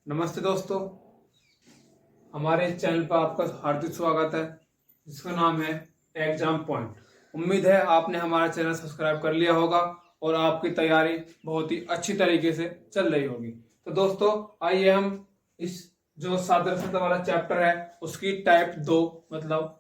नमस्ते दोस्तों, हमारे इस चैनल पर आपका हार्दिक स्वागत है जिसका नाम है एग्जाम पॉइंट। उम्मीद है आपने हमारा चैनल सब्सक्राइब कर लिया होगा और आपकी तैयारी बहुत ही अच्छी तरीके से चल रही होगी। तो दोस्तों आइए हम इस जो सादृश्यता वाला चैप्टर है उसकी टाइप 2 मतलब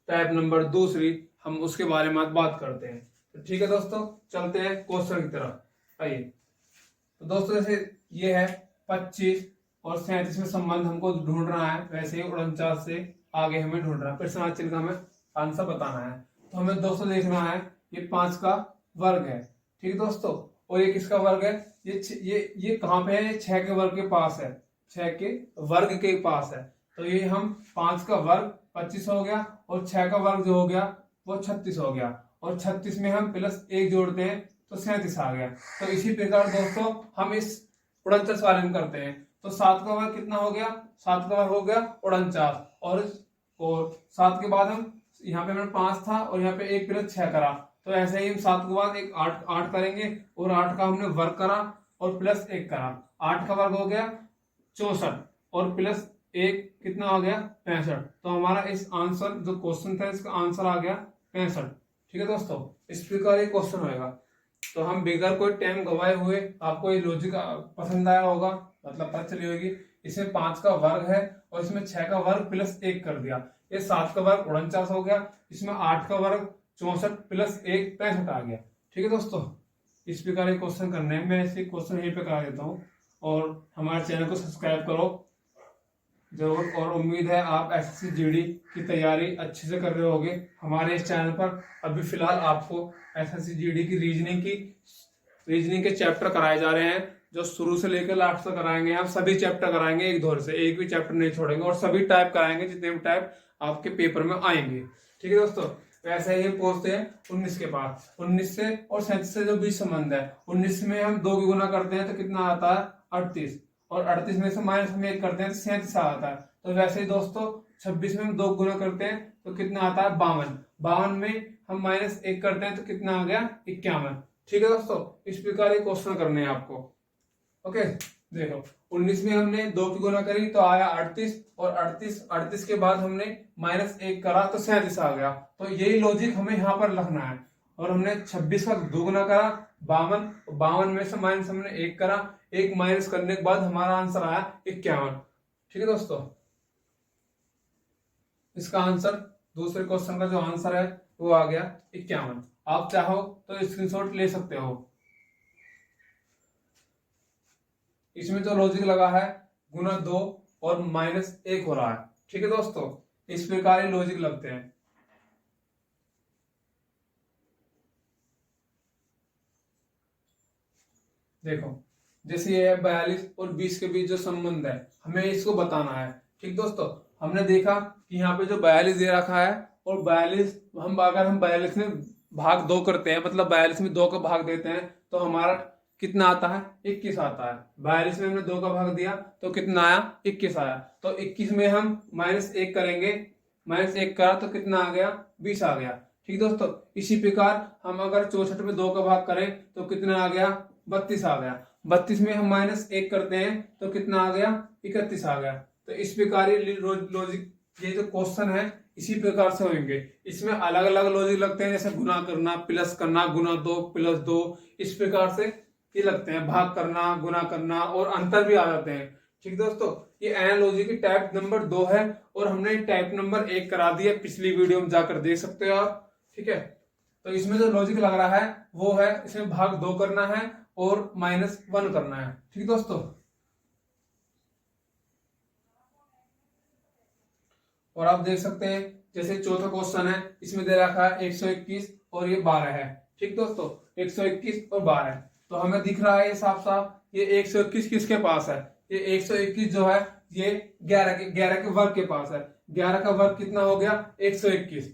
टाइप नंबर दूसरी हम उसके बारे में बात करते हैं। तो ठीक है दोस्तों, चलते हैं क्वेश्चन की तरफ। आइए तो दोस्तों जैसे ये है 25 और 37 में संबंध हमको ढूंढना है, वैसे ही 49 से आगे हमें ढूंढना है, फिर समाज चिन्ह का हमें आंसर बताना है। तो हमें दोस्तों देखना है ये 5 का वर्ग है, ठीक है दोस्तों। और ये किसका वर्ग है? ये कहाँ पे है? ये 6 के वर्ग के पास है, 6 के वर्ग के पास है। तो ये हम 5 का वर्ग 25 हो गया और 6 का वर्ग जो हो गया वो 36 हो गया, और 36 में हम +1 जोड़ते हैं तो 37 आ गया। तो इसी प्रकार दोस्तों हम इस 49 वाले में करते हैं। तो 7 का वर्ग कितना हो गया? 7 का वर्ग हो गया 49, और 7 के बाद हम यहाँ पे हमें 5 था और यहाँ पे 1 + 6 करा, तो ऐसे ही हम 7 के बाद एक 8 करेंगे और 8 का हमने वर्ग करा और +1 करा। 8 का वर्ग हो गया 64 और +1 कितना हो गया 65। तो हमारा इस आंसर जो क्वेश्चन था इसका आंसर आ गया 65। ठीक है दोस्तों, इस प्रकार ये क्वेश्चन होगा। तो हम बगैर कोई टाइम गवाए हुए, आपको ये लॉजिक पसंद आया होगा, मतलब पता चली होगी। इसमें 5 का वर्ग है और इसमें 6 का वर्ग +1 कर दिया, ये 7 का वर्ग 49 हो गया, इसमें 8 का वर्ग 64 +1 65 आ गया। ठीक है दोस्तों, इस प्रकार ये क्वेश्चन करने हैं। मैं ऐसे क्वेश्चन यहीं पे करा देता हूँ और हमारे चैनल को सब्सक्राइब करो जरूर, और उम्मीद है आप एसएससी जीडी की तैयारी अच्छे से कर रहे होगे। हमारे इस चैनल पर अभी फिलहाल आपको एसएससी जीडी की रीजनिंग के चैप्टर कराए जा रहे हैं, जो शुरू से लेकर लास्ट तक कराएंगे। हम सभी चैप्टर कराएंगे एक दौर से, एक भी चैप्टर नहीं छोड़ेंगे, और सभी टाइप कराएंगे जितने भी टाइप आपके पेपर में आएंगे। ठीक है दोस्तों, वैसे ही पहुंचते हैं 19 के पास। 19 से और 37 से जो बीच संबंध है, 19 में हम 2 की गुना करते हैं तो कितना आता है 38, और 38 में से माइनस हम 1 करते हैं तो 37 आता है। तो वैसे ही दोस्तों 26 में हम 2 गुना करते हैं तो कितना आता है 52। 52 में हम -1 करते हैं तो कितना आ गया 51। ठीक है दोस्तों, इस प्रकार ये क्वेश्चन करने हैं आपको। ओके, देखो 19 में हमने 2 की गुना करी तो आया 38, और 38 के बाद हमने -1 करा तो 37 आ गया। तो यही लॉजिक हमें यहाँ पर लिखना है। और हमने 26 का 2 गुना करा 52 में से माइनस हमने 1 करा, 1 माइनस करने के बाद हमारा आंसर आया 51। ठीक है दोस्तों, इसका आंसर दूसरे क्वेश्चन का जो आंसर है वो आ गया 51। आप चाहो तो स्क्रीनशॉट ले सकते हो। इसमें जो लॉजिक लगा है गुना 2 और -1 हो रहा है। ठीक है दोस्तों, इस प्रकार लॉजिक लगते हैं। देखो जैसे ये है 42 और 20 के बीच जो संबंध है, हमें इसको बताना है। ठीक दोस्तों, हमने देखा कि यहाँ पे जो 42 दे रखा है, और 42 अगर हम 42 में भाग 2 करते हैं, मतलब 42 में 2 का भाग देते हैं तो हमारा कितना आता है 21 आता है। 42 में हमने 2 का भाग दिया तो कितना आया 21 आया। तो 21 में हम -1 करेंगे, -1 करा तो कितना आ गया 20 आ गया। ठीक दोस्तों, इसी प्रकार हम अगर 64 में 2 का भाग करें तो कितना आ गया 32 आ गया। 32 में हम -1 करते हैं तो कितना आ गया 31 आ गया। तो इस प्रकार ये लॉजिक, ये जो क्वेश्चन है इसी प्रकार से होंगे। इसमें अलग अलग लॉजिक लगते हैं, जैसे गुना करना, प्लस करना, गुना 2 + 2, इस प्रकार से ये लगते हैं, भाग करना, गुना करना, और अंतर भी आ जाते हैं। ठीक दोस्तों, ये एनालॉजी की टाइप नंबर 2 है, और हमने टाइप नंबर 1 करा दिया, पिछली वीडियो में जाकर देख सकते हो आप। ठीक है, तो इसमें जो लॉजिक लग रहा है वो है, इसमें भाग 2 करना है और -1 करना है। ठीक दोस्तों, और आप देख सकते हैं जैसे चौथा क्वेश्चन है, इसमें दे रखा है 121 और ये 12 है। ठीक दोस्तों, 121 और 12, तो हमें दिख रहा है ये साफ साफ, ये 121 किसके पास है? ये 121 जो है ये 11 के वर्ग के पास है। 11 का वर्ग कितना हो गया 121।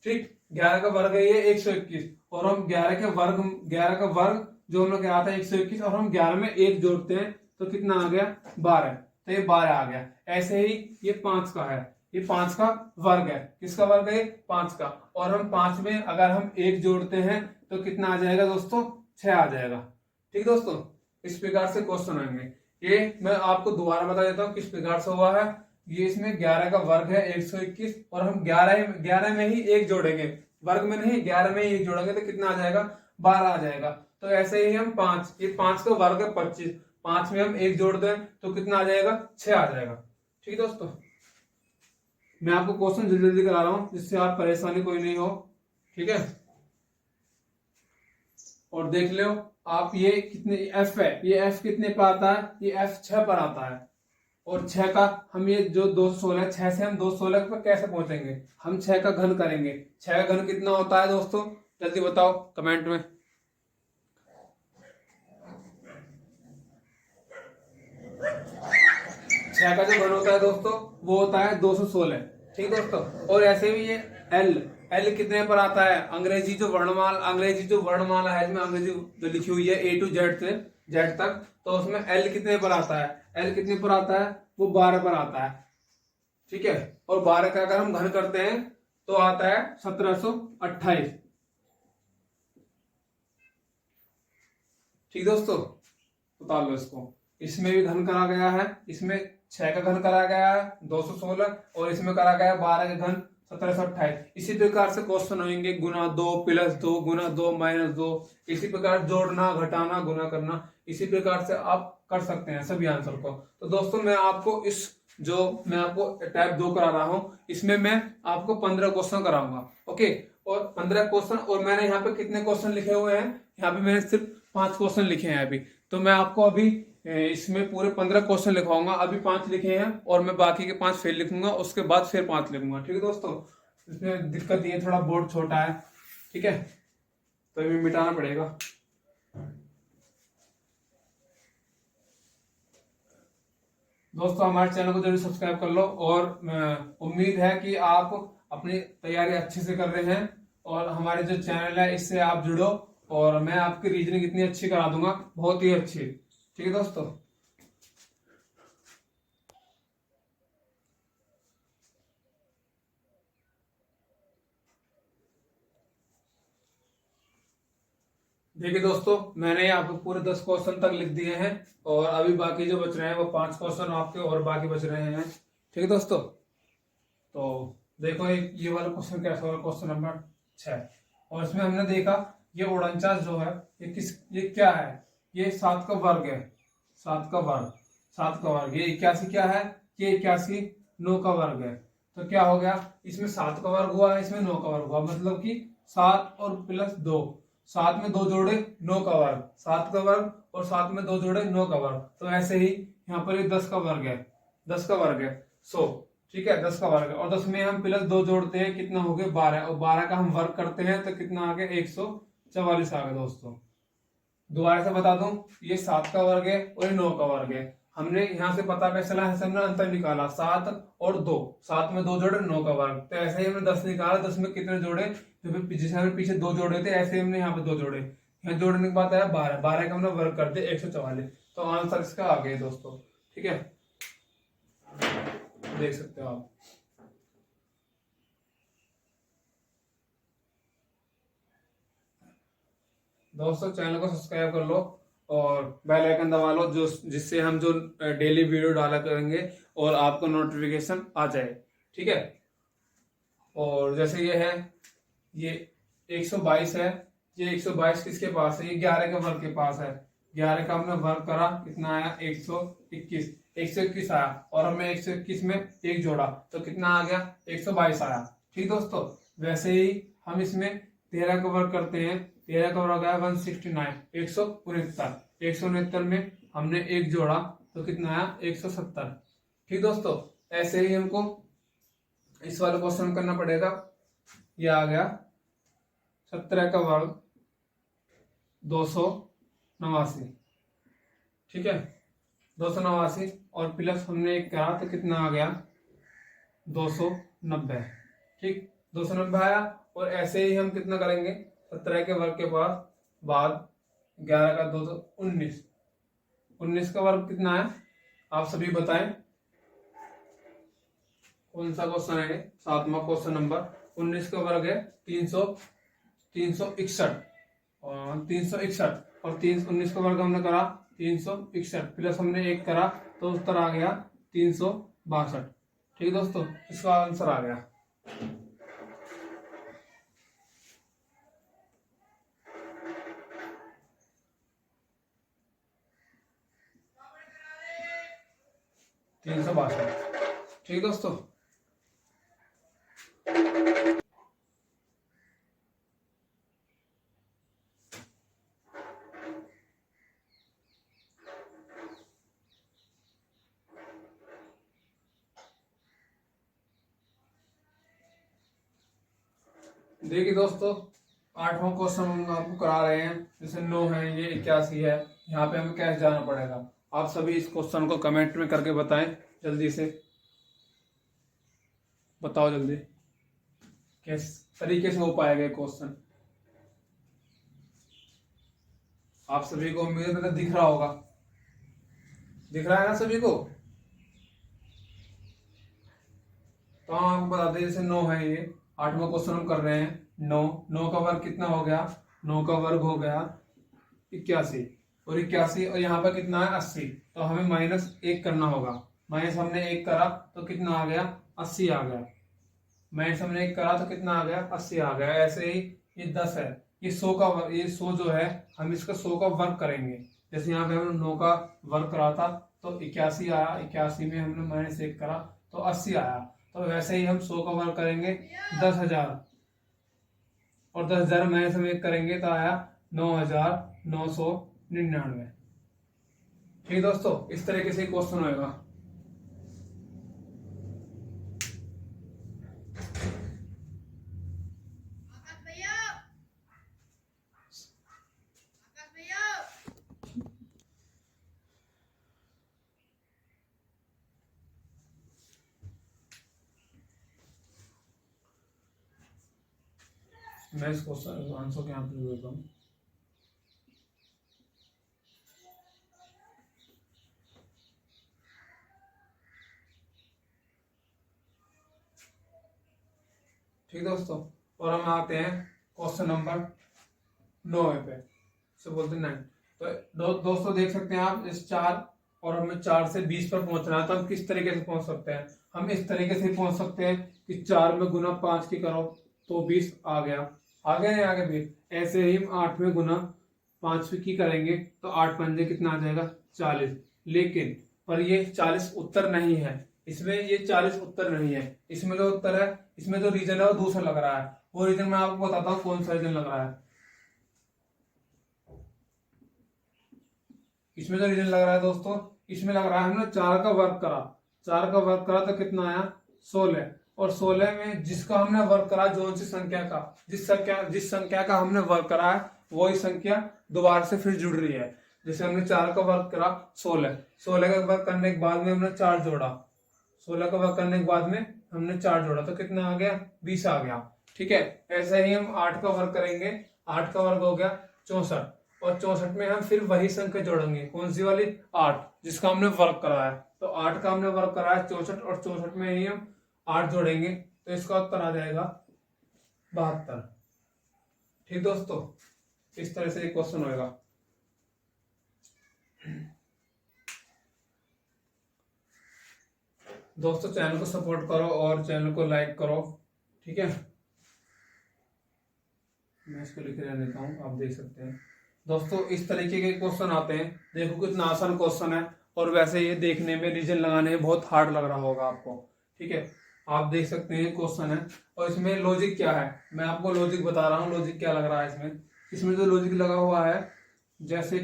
ठीक, 11 का वर्ग है ये 121, और हम 11 का वर्ग जो हम लोग कहा था 121, और हम 11 में 1 जोड़ते हैं तो कितना आ गया 12, तो ये 12 आ गया। ऐसे ही ये 5 का है, ये 5 का वर्ग है। किसका वर्ग है? 5 का। और हम 5 में अगर हम 1 जोड़ते हैं तो कितना आ जाएगा दोस्तों 6 आ जाएगा। ठीक दोस्तों, इस प्रकार से क्वेश्चन आएंगे। ये मैं आपको दोबारा बता देता हूँ किस प्रकार से हुआ है। ये इसमें 11 का वर्ग है 121 और हम 11 में ही एक जोड़ेंगे, वर्ग में नहीं 11 में ही एक जोड़ेंगे तो कितना आ जाएगा 12 आ जाएगा। तो ऐसे ही हम 5, ये 5 का वर्ग है 25, 5 में हम एक जोड़ दें तो कितना आ जाएगा 6 आ जाएगा। ठीक है दोस्तों, मैं आपको क्वेश्चन जल्दी जल्दी करा रहा हूं जिससे आप परेशानी कोई नहीं हो। ठीक है, और देख लो आप ये कितने एफ है, ये एफ कितने पर आता है, ये एफ 6 पर आता है। और 6 का हम ये जो 216, 6 से हम 216 पर कैसे पहुंचेंगे, हम 6 का घन करेंगे। 6 का घन कितना होता है दोस्तों, जल्दी बताओ कमेंट में। 6 का जो घन होता है दोस्तों वो होता है 216। ठीक दोस्तों, और ऐसे भी ये एल कितने पर आता है, अंग्रेजी जो वर्णमाला है इसमें अंग्रेजी जो लिखी हुई है A to Z से Z तक, तो उसमें एल कितने पर आता है, एल कितने पर आता है, वो 12 पर आता है। ठीक है, और 12 का अगर हम घन करते हैं तो आता है 1728। ठीक दोस्तों, बता लो इसको। इसमें भी घन करा गया है, इसमें 6 का घन करा गया है 216 और इसमें करा गया है 12 का घन 1728। इसी प्रकार से क्वेश्चन होंगे गुना 2 प्लस 2 गुना 2 माइनस 2, इसी प्रकार जोड़ना घटाना गुना करना, इसी प्रकार से आप कर सकते हैं सभी आंसर को। तो दोस्तों मैं आपको मैं आपको टाइप 2 करा रहा हूं, इसमें मैं आपको 15 क्वेश्चन कराऊंगा। ओके, और 15 क्वेश्चन, और मैंने यहाँ पे कितने क्वेश्चन लिखे हुए हैं, यहाँ पे मैंने सिर्फ 5 क्वेश्चन लिखे हैं अभी। तो मैं आपको अभी इसमें पूरे 15 क्वेश्चन लिखवाऊंगा, अभी 5 लिखे हैं और मैं बाकी के 5 फिर लिखूंगा, उसके बाद फिर 5 लिखूंगा। ठीक है दोस्तों, इसमें दिक्कत ये थोड़ा बोर्ड छोटा है। ठीक है, तो ये मिटाना पड़ेगा। दोस्तों हमारे चैनल को जरूर सब्सक्राइब कर लो, और उम्मीद है कि आप अपनी तैयारी अच्छे से कर रहे हैं और हमारे जो चैनल है इससे आप जुड़ो, और मैं आपकी रीजनिंग इतनी अच्छी करा दूंगा, बहुत ही अच्छी। ठीक है दोस्तों, देखिए दोस्तों मैंने यहाँ पे पूरे 10 क्वेश्चन तक लिख दिए हैं, और अभी बाकी जो बच रहे हैं वो 5 क्वेश्चन आपके और बाकी बच रहे हैं। ठीक है दोस्तों, तो देखो ये वाला क्वेश्चन कैसा होगा, क्वेश्चन नंबर 6। और इसमें हमने देखा ये 49 जो है ये क्या है, ये 7 का वर्ग है, 7 का वर्ग। ये 81 क्या है, ये 81 9 का वर्ग है। तो क्या हो गया, इसमें 7 का वर्ग हुआ है, इसमें 9 का वर्ग हुआ, मतलब कि 7 और प्लस 2, 7 में 2 जोड़े 9 का वर्ग, 7 का वर्ग और 7 में 2 जोड़े 9 का वर्ग। तो ऐसे ही यहाँ पर ये 10 का वर्ग है, 10 का वर्ग है 100। ठीक है, 10 का वर्ग है, और 10 में हम प्लस 2 जोड़ते हैं, कितना हो गया 12, और 12 का हम वर्ग करते हैं तो कितना आ गया 144 आ गया। दोस्तों दोबारा से बता दूं, ये 7 का वर्ग है और ये 9 का वर्ग है। हमने यहाँ से पता कैसे चला है, हमने अंतर निकाला 7 और 2, 7 में 2 जोड़े 9 का वर्ग। तो ऐसे ही हमने 10 निकाला, 10 में कितने जोड़े, जैसे हमने पीछे 2 जोड़े थे ऐसे हमने यहाँ पे 2 जोड़े, यहाँ जोड़ने के बाद आया 12, 12 का हमने वर्ग कर दिया 144। तो आंसर इसका आ गया दोस्तों। ठीक है, देख सकते हो आप। दोस्तों चैनल को सब्सक्राइब कर लो और बेल आइकन दबा लो, जिससे हम जो डेली वीडियो डाला करेंगे और आपको नोटिफिकेशन आ जाए। ठीक है, और जैसे ये है, ये 122 है, ये 122 किसके पास है, ये 11 के वर्ग के पास है। 11 का हमने वर्ग करा, कितना आया 121 आया, और हमने 121 में एक जोड़ा तो कितना आ गया 122 आया। ठीक दोस्तों, वैसे ही हम इसमें 13 का वर्ग करते हैं, 13 का वर्ग आया 169, 169 में हमने एक जोड़ा तो कितना आया 170। ठीक दोस्तों, ऐसे ही हमको इस वाले क्वेश्चन करना पड़ेगा। ये आ गया 17 का वर्ग 289। ठीक है, 289 और प्लस हमने एक करा तो कितना आ गया 290। ठीक, 290 आया, और ऐसे ही हम कितना करेंगे 17 के वर्ग के पास बाद 11 का 2 तो 19 का वर्ग कितना है आप सभी बताएं, कौन सा क्वेश्चन है, 7वां क्वेश्चन नंबर। 19 का वर्ग है 361 और 19 का वर्ग हमने करा 361 प्लस हमने 1 करा तो उत्तर आ गया 362। ठीक है दोस्तों, इसका आंसर आ गया। तीन सौ बासठ। ठीक दोस्तों, देखिए दोस्तों, 8वां क्वेश्चन हम आपको करा रहे हैं। जैसे 9 है, ये 81 है, यहाँ पे हमें कैसे जाना पड़ेगा। आप सभी इस क्वेश्चन को कमेंट में करके बताएं, जल्दी से बताओ जल्दी किस तरीके से हो पाएगा क्वेश्चन। आप सभी को उम्मीद है दिख रहा होगा, दिख रहा है ना सभी को। तो हम आपको बता दें, जैसे 9 है, ये 8वां क्वेश्चन हम कर रहे हैं। 9 का वर्ग कितना हो गया, 9 का वर्ग हो गया 81, और 81 और यहाँ पर कितना है 80, तो हमें -1 करना होगा। माइनस हमने 1 करा तो कितना आ गया 80 आ गया। माइनस हमने 1 करा तो कितना आ गया 80 आ गया। ऐसे ही ये 10 है, ये 100 का ये 100 जो है हम इसका 100 का वर्ग करेंगे। जैसे यहाँ पे हमने 9 का वर्ग करा था तो 81 आया, 81 में हमने -1 करा तो 80 आया। तो वैसे ही हम 100 का वर्ग करेंगे 10,000, और 10,000 में से हम 1 करेंगे तो आया 9,999। ठीक दोस्तों, इस तरीके से क्वेश्चन होगा। मैं इस क्वेश्चन आंसर के यहाँ पे देता हूँ। ठीक दोस्तों, और हम आते हैं क्वेश्चन नंबर 9 पे, से बोलते हैं 9। तो दोस्तों देख सकते हैं आप, इस 4 और हमें 4 से 20 पर पहुंचना है, तो हम किस तरीके से पहुंच सकते हैं। हम इस तरीके से पहुंच सकते हैं कि 4 में गुना 5 की करो तो 20 आ गया, आगे नहीं आगे भी। ऐसे ही हम 8 में गुना 5 की करेंगे तो 8 पंजे कितना आ जाएगा 40। लेकिन पर ये 40 उत्तर नहीं है, इसमें ये 40 उत्तर नहीं है। इसमें जो उत्तर है, इसमें जो रीजन है वो दूसरा लग रहा है। वो रीजन मैं आपको बताता हूँ कौन सा रीजन लग रहा है। इसमें जो रीजन लग रहा है दोस्तों, इसमें लग रहा है हमने 4 का वर्ग करा, 4 का वर्ग करा तो कितना आया 16, और 16 में जिसका हमने वर्ग करा, जो सी संख्या का जिस संख्या का हमने वर्ग करा है वही संख्या दोबारा से फिर जुड़ रही है। जैसे हमने 4 का वर्ग करा 16, 16 का वर्ग करने के बाद में हमने 4 जोड़ा, 16 का वर्ग करने के बाद में हमने 4 जोड़ा तो कितना आ गया 20 आ गया। ठीक है, ऐसे ही हम 8 का वर्ग करेंगे, 8 का वर्ग हो गया 64, और 64 में हम फिर वही संख्या जोड़ेंगे, कौन सी वाली 8, जिसका हमने वर्ग करा है। तो 8 का हमने वर्ग करा है 64, और 64 में ही हम 8 जोड़ेंगे तो इसका उत्तर आ जाएगा 72। ठीक दोस्तों, इस तरह से एक क्वेश्चन होगा। दोस्तों चैनल को सपोर्ट करो और चैनल को लाइक करो। ठीक है, मैं इसको लिख रहने देता हूँ, आप देख सकते हैं दोस्तों इस तरीके के क्वेश्चन आते हैं। देखो कितना आसान क्वेश्चन है, और वैसे ये देखने में रीजन लगाने में बहुत हार्ड लग रहा होगा आपको। ठीक है, आप देख सकते हैं क्वेश्चन है, और इसमें लॉजिक क्या है मैं आपको लॉजिक बता रहा हूँ। लॉजिक क्या लग रहा है इसमें जो लॉजिक लगा हुआ है, जैसे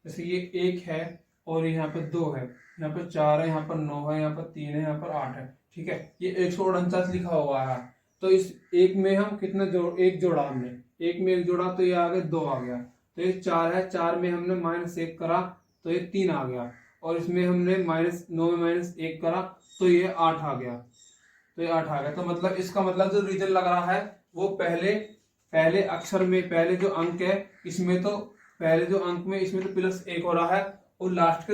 ये 1 है और यहाँ पे 2 है, यहाँ पे 4 है, यहाँ पर 9 है, यहाँ पर 3 है, यहाँ पर 8 है। ठीक है, ये 149 लिखा हुआ है। तो इस 1 में हम कितना एक जोड़ा, हमने 1 में 1 जोड़ा तो ये आगे 2 आ गया। तो ये 4 है, 4 में हमने -1 करा तो ये 3 आ गया, और इसमें हमने -9 में -1 करा तो ये 8 आ गया। तो ये 8 आ गया। तो मतलब इसका मतलब जो रीजन लग रहा है वो पहले अक्षर में, पहले जो अंक है इसमें, तो पहले जो अंक में इसमें तो +1 हो रहा है, और लास्ट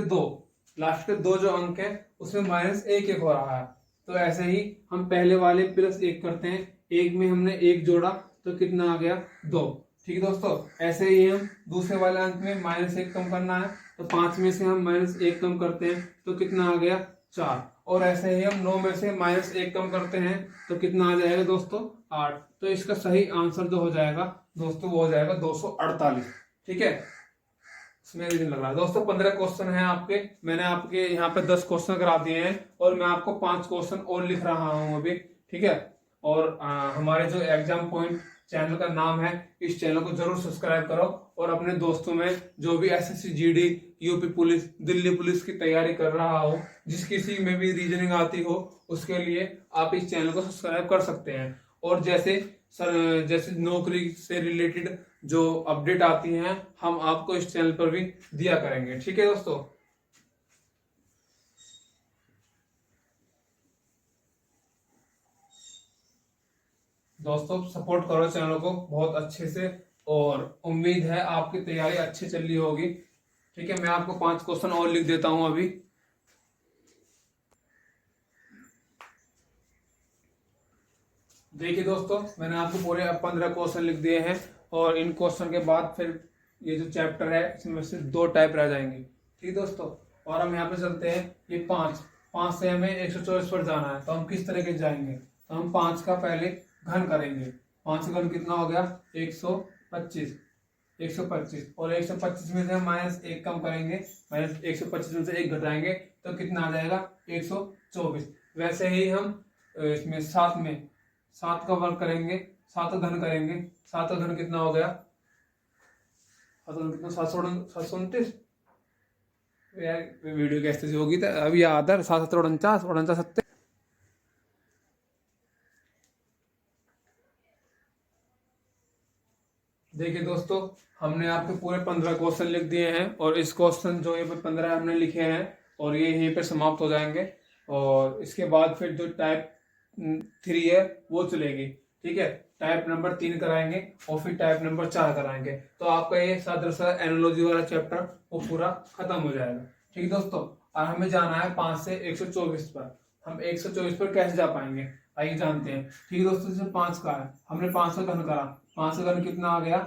के दो जो अंक है उसमें -1 हो रहा है। तो ऐसे ही हम पहले वाले +1 करते हैं, 1 में हमने 1 जोड़ा तो कितना आ गया 2। ठीक है दोस्तों, ऐसे ही हम दूसरे वाले अंक में -1 कम करना है तो 5 में से हम -1 कम करते हैं तो कितना आ गया 4। और ऐसे ही हम 9 में से -1 कम करते हैं तो कितना आ जाएगा दोस्तों 8। तो इसका सही आंसर जो हो जाएगा दोस्तों वो हो जाएगा 248। ठीक है, इसमें रीजन लग रहा है दोस्तों। 15 क्वेश्चन है आपके, मैंने आपके यहाँ पे 10 क्वेश्चन करा दिए हैं और मैं आपको 5 क्वेश्चन और लिख रहा हूँ अभी। ठीक है, और हमारे जो एग्जाम पॉइंट चैनल का नाम है, इस चैनल को जरूर सब्सक्राइब करो और अपने दोस्तों में जो भी SSC GD UP police Delhi police की तैयारी कर रहा हो, जिस किसी में भी रीजनिंग आती हो, उसके लिए आप इस चैनल को सब्सक्राइब कर सकते हैं। और जैसे नौकरी से रिलेटेड जो अपडेट आती हैं हम आपको इस चैनल पर भी दिया करेंगे। ठीक है दोस्तों सपोर्ट करो चैनल को बहुत अच्छे से, और उम्मीद है आपकी तैयारी अच्छी चल रही होगी। ठीक है, मैं आपको 5 क्वेश्चन और लिख देता हूं अभी। देखिए दोस्तों, मैंने आपको पूरे 15 क्वेश्चन लिख दिए हैं और इन क्वेश्चन के बाद फिर ये जो चैप्टर है इसमें से 2 टाइप रह जाएंगे। ठीक दोस्तों, और हम यहाँ पे चलते हैं ये 5 से हमें 124 पर जाना है, तो हम किस तरह के जाएंगे, तो हम 5 का पहले घन करेंगे। 5 का घन कितना हो गया 125। 125 और 125 में से हम -1 कम करेंगे, -125 में से 1 घटाएंगे तो कितना आ जाएगा 124। वैसे ही हम इसमें 7 का वर्ग करेंगे, 7 का घन करेंगे। 7 का घन कितना हो गया, 7 का घन कितना 729। यार वीडियो कैसे होगी तो अभी याद है 7 49 49 70। देखिए दोस्तों, हमने आपके पूरे 15 क्वेश्चन लिख दिए हैं और इस क्वेश्चन जो ये 15 हमने लिखे हैं और ये यहीं पे समाप्त हो जाएंगे। और इसके बाद फिर जो टाइप 3 है वो चलेगी। ठीक है, टाइप नंबर 3 कराएंगे और फिर टाइप नंबर 4 कराएंगे, तो आपका ये सादृश्य एनालॉजी वाला चैप्टर वो पूरा खत्म हो जाएगा। ठीक है दोस्तों, और हमें जाना है 5 से 124 पर। हम 124 पर कैसे जा पाएंगे आइए जानते हैं। ठीक है दोस्तों, जैसे 5 का है, हमने 5 का घन करा, 5 का घन कितना आ गया,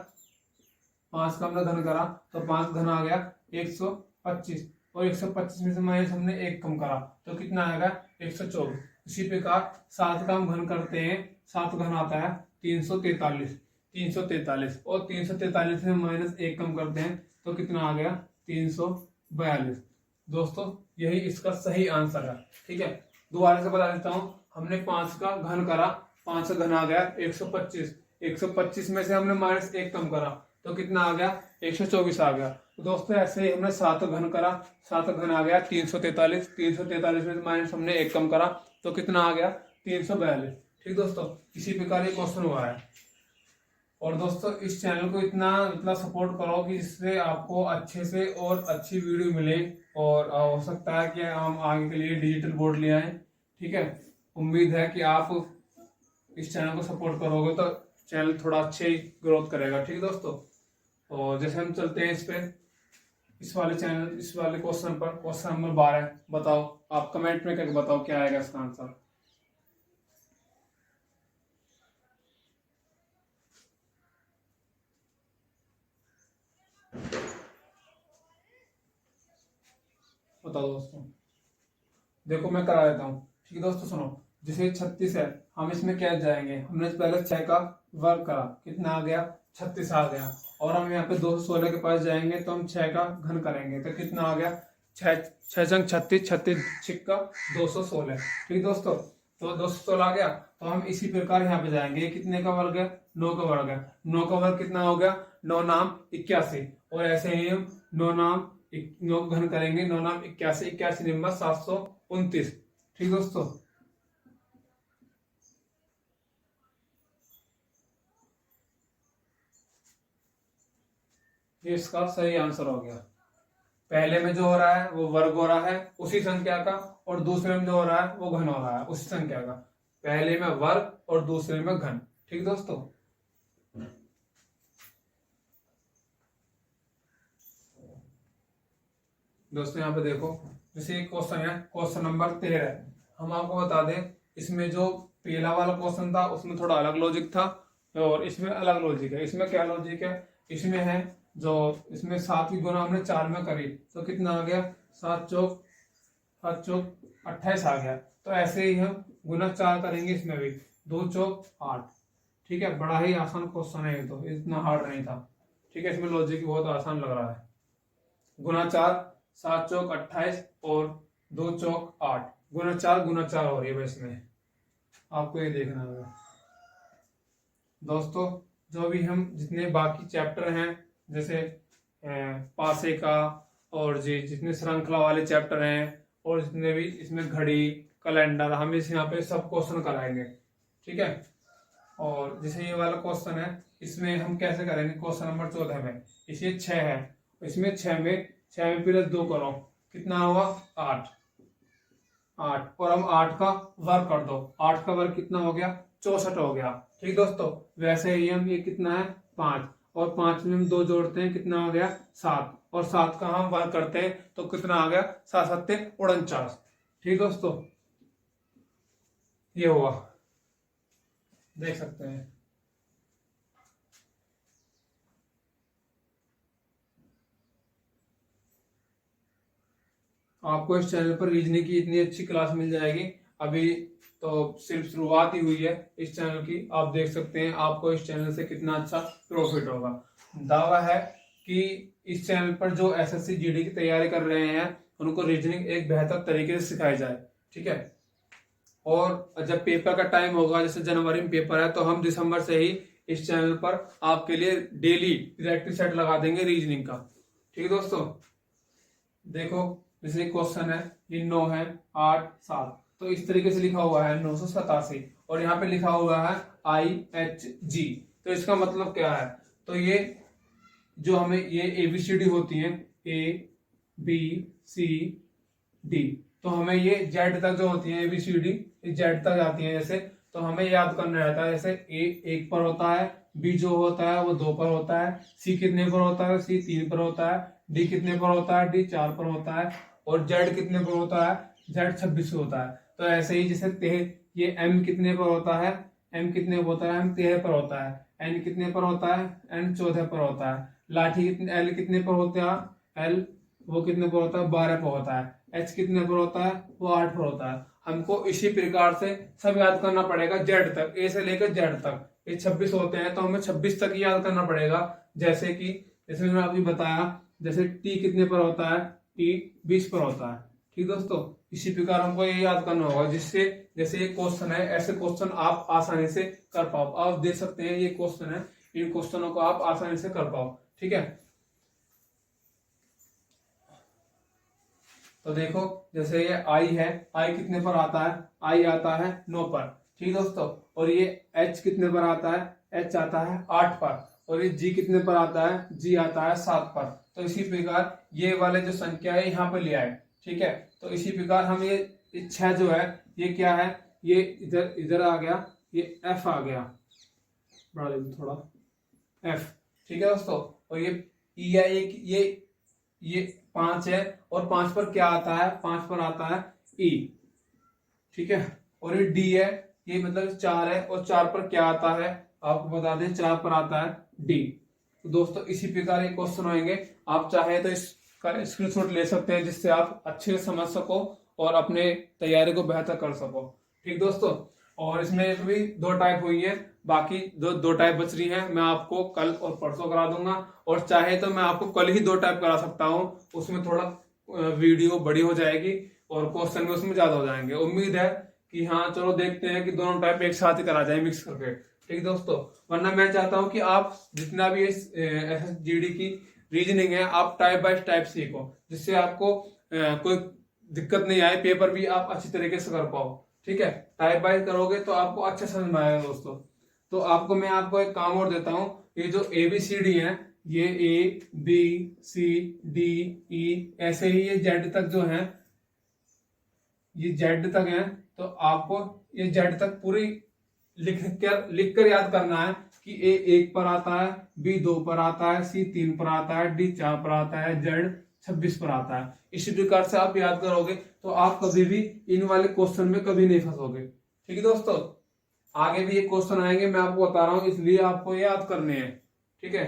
5 का हमने घन करा तो 5 घन आ गया 125 और 125 में से माइनस हमने 1 कम करा तो कितना आएगा 124। इसी प्रकार 7 का हम घन करते हैं, 7 घन आता है 343 और 343 में -1 कम करते हैं तो कितना आ गया 342। दोस्तों यही इसका सही आंसर है। ठीक है, दोबारा से बता देता हूं, हमने 5 का घन करा, 5 का घन आ गया 125, 125 में से हमने -1 कम करा तो कितना आ गया 124 आ गया। तो दोस्तों ऐसे ही हमने 7 का घन करा, 7 का घन आ गया 343, 343 में माइनस हमने 1 कम करा तो कितना आ गया 342। ठीक दोस्तों, इसी प्रकार ये क्वेश्चन हुआ है। और दोस्तों इस चैनल को इतना सपोर्ट करो कि इससे आपको अच्छे से और अच्छी वीडियो मिले, और हो सकता है कि हम आगे के लिए डिजिटल बोर्ड ले आए। ठीक है, उम्मीद है कि आप इस चैनल को सपोर्ट करोगे तो चैनल थोड़ा अच्छे ही ग्रोथ करेगा। ठीक है दोस्तों, और जैसे हम चलते हैं इस वाले क्वेश्चन पर, क्वेश्चन नंबर 12। बताओ, आप कमेंट में करके बताओ क्या आएगा इसका आंसर। बताओ दोस्तों, देखो मैं करा देता हूँ। ठीक है दोस्तों, सुनो, जैसे 36 है, हम इसमें क्या जाएंगे, हमने पहले 6 का वर्ग करा, कितना आ गया 36 आ गया। और हम यहाँ पे 216 के पास जाएंगे तो हम 6 का घन करेंगे तो कितना आ गया 6 6 36 36 छिक्का 216। ठीक दोस्तों, तो 216 आ गया। तो हम इसी प्रकार यहाँ पे जाएंगे, कितने का वर्ग है 9 का वर्ग है, 9 का वर्ग कितना हो गया 9 नाम 81। और ऐसे ही हम 9 नाम 9 घन करेंगे, 9 नाम 81, 81 नंबर 729। ठीक दोस्तों, ये इसका सही आंसर हो गया। पहले में जो हो रहा है वो वर्ग हो रहा है उसी संख्या का, और दूसरे में जो हो रहा है वो घन हो रहा है उसी संख्या का। पहले में वर्ग और दूसरे में घन। ठीक दोस्तों, यहाँ पे देखो, जैसे एक क्वेश्चन है, क्वेश्चन नंबर 13। हम आपको बता दें, इसमें जो पहला वाला क्वेश्चन था उसमें थोड़ा अलग लॉजिक था और इसमें अलग लॉजिक है। इसमें क्या लॉजिक है, इसमें है जो इसमें 7 की गुना हमने 4 में करी तो कितना आ गया, 7 चौक 28 आ गया। तो ऐसे ही हम गुना 4 करेंगे इसमें भी, 2 चौक 8। ठीक है, बड़ा ही आसान क्वेश्चन है ये, तो इतना हार्ड नहीं था। ठीक है, इसमें लॉजिक बहुत आसान लग रहा है। गुना 4, 7 चौक 28 और 2 चौक 8, गुना 4 हो रही है इसमें, आपको ये देखना होगा दोस्तों। जो भी हम जितने बाकी चैप्टर हैं, जैसे पासे का और जी जितने श्रृंखला वाले चैप्टर हैं और जितने भी इसमें घड़ी कैलेंडर, हम इस यहाँ पे सब क्वेश्चन कराएंगे। ठीक है, और जैसे ये वाला क्वेश्चन है, इसमें हम कैसे करेंगे, क्वेश्चन नंबर 14 में इसे 6 है, इसमें 6 में प्लस 2 करो, कितना हुआ 8 और हम 8 का वर्ग कर दो, 8 का वर्ग कितना हो गया 64 हो गया। ठीक दोस्तों, वैसे ही हम ये कितना है 5 और 5 में हम 2 जोड़ते हैं, कितना हो गया 7 और 7 का हम वर्ग करते हैं तो कितना आ गया 7 7 49। ठीक दोस्तों, ये हुआ, देख सकते हैं। आपको इस चैनल पर रीजनिंग की इतनी अच्छी क्लास मिल जाएगी। अभी तो सिर्फ शुरुआत ही हुई है इस चैनल की, आप देख सकते हैं आपको इस चैनल से कितना अच्छा प्रॉफिट होगा। दावा है कि इस चैनल पर जो एसएससी जीडी की तैयारी कर रहे हैं उनको रीजनिंग एक बेहतर तरीके से सिखाई जाए। ठीक है, और जब पेपर का टाइम होगा, जैसे जनवरी में पेपर है, तो हम दिसंबर से ही इस चैनल पर आपके लिए डेली प्रैक्टिस सेट लगा देंगे रीजनिंग का। ठीक है दोस्तों, देखो जैसे क्वेश्चन है, ये 9 है 8 7, तो इस तरीके से लिखा हुआ है 987 और यहाँ पे लिखा हुआ है IHG। तो इसका मतलब क्या है, तो ये जो हमें ये ABCD होती है ABCD, तो हमें ये Z तक जो होती है ABCD, ये Z तक आती है जैसे, तो हमें याद करना रहता है। जैसे A 1 पर होता है, B जो होता है वो 2 पर होता है, C कितने पर होता है, C 3 पर होता है, D कितने पर होता है, D 4 पर होता है, और Z कितने पर होता है, Z 26 पर होता है। तो ऐसे ही जैसे ये M कितने पर होता है, M कितने पर होता है, M 13 पर होता है, N कितने पर होता है, N 14 पर होता है, लाठी कितने L कितने पर होता है, L वो कितने पर होता है 12 पर होता है, H कितने पर होता है वो 8 पर होता है। हमको इसी प्रकार से सब याद करना पड़ेगा Z तक, A से लेकर Z तक। ये 26 होते हैं तो हमें 26 तक ही याद करना पड़ेगा। जैसे मैंने अभी बताया, जैसे T कितने पर होता है, T 20 पर होता है। ठीक दोस्तों, इसी प्रकार हमको ये याद करना होगा, जिससे जैसे ये क्वेश्चन है, ऐसे क्वेश्चन आप आसानी से कर पाओ। आप देख सकते हैं ये क्वेश्चन है, इन क्वेश्चनों को आप आसानी से कर पाओ। ठीक है, तो देखो जैसे ये I है, I कितने पर आता है, I आता है 9 पर। ठीक दोस्तों, और ये H कितने पर आता है, H आता है 8 पर, और ये G कितने पर आता है, G आता है 7 पर। तो इसी प्रकार ये वाले जो संख्या है यहाँ पे ले आए। ठीक है, तो इसी प्रकार हम ये 6 जो है ये क्या है, ये इधर आ गया, ये F आ गया, बढ़ा दे थोड़ा F। ठीक है दोस्तों, और ये है, ये 5 है, और 5 पर क्या आता है, 5 पर आता है E। ठीक है, और ये D है, ये मतलब 4 है, और 4 पर क्या आता है आपको बता दें, 4 पर आता है D। तो दोस्तों इसी प्रकार ये क्वेश्चन होंगे, आप चाहे तो इसका स्क्रीनशॉट ले सकते हैं, जिससे आप अच्छे से समझ सको और अपने तैयारी को बेहतर कर सको। ठीक दोस्तों, और इसमें भी 2 टाइप हुई है, बाकी दो टाइप बच रही है, मैं आपको कल और परसों करा दूंगा, और चाहे तो मैं आपको कल ही 2 टाइप करा सकता हूँ, उसमें थोड़ा वीडियो बड़ी हो जाएगी और क्वेश्चन भी उसमें ज्यादा हो जाएंगे। उम्मीद है कि हाँ, चलो देखते हैं कि दोनों टाइप एक साथ ही करा जाए मिक्स करके। ठीक दोस्तों, वरना मैं चाहता हूँ कि आप जितना भी जीडी की रीजनिंग है आप टाइप बाय टाइप सीखो, जिससे आपको कोई दिक्कत नहीं आए, पेपर भी आप अच्छी तरीके से कर पाओ। ठीक है, टाइप बाय करोगे तो आपको अच्छा समझ में आएगा दोस्तों। तो मैं आपको एक काम और देता हूँ, ये जो ABCD है, ये ABCDE ऐसे ही ये Z तक जो है, ये Z तक है, तो आपको ये Z तक पूरी लिख कर याद करना है कि A 1 पर आता है, B 2 पर आता है, C 3 पर आता है, D 4 पर आता है, Z 26 पर आता है। इसी प्रकार से आप याद करोगे तो आप कभी भी इन वाले क्वेश्चन में कभी नहीं फंसोगे। ठीक है दोस्तों, आगे भी ये क्वेश्चन आएंगे, मैं आपको बता रहा हूं, इसलिए आपको याद करने हैं। ठीक है,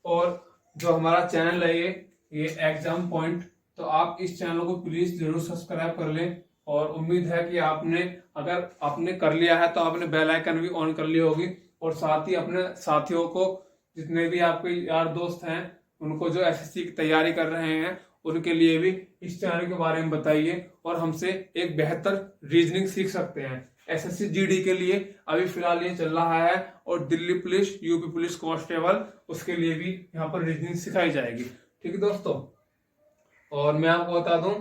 और जो हमारा चैनल है ये एग्जाम पॉइंट, तो आप इस चैनल को प्लीज जरूर सब्सक्राइब कर लें। और उम्मीद है कि अगर आपने कर लिया है तो आपने बेल आइकन भी ऑन कर ली होगी, और साथ ही अपने साथियों को, जितने भी आपके यार दोस्त हैं उनको जो एसएससी की तैयारी कर रहे हैं, उनके लिए भी इस चैनल के बारे में बताइए और हमसे एक बेहतर रीजनिंग सीख सकते हैं। एसएससी जीडी के लिए अभी फिलहाल ये चल रहा है, और Delhi police, UP police constable, उसके लिए भी यहाँ पर रीजनिंग सिखाई जाएगी। ठीक है दोस्तों, और मैं आपको बता दूं,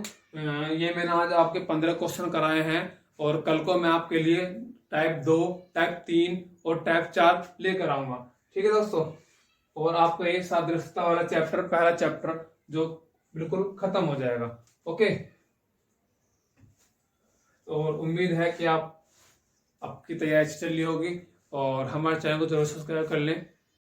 ये मैंने आज आपके 15 क्वेश्चन कराए हैं, और कल को मैं आपके लिए टाइप 2, टाइप 3 और टाइप 4 लेकर आऊंगा। ठीक है दोस्तों, और आपका ये सादृश्यता वाला चैप्टर, पहला चैप्टर जो बिल्कुल खत्म हो जाएगा। ओके, और उम्मीद है कि आपकी तैयारी चल रही होगी, और हमारे चैनल को जरूर सब्सक्राइब कर लें।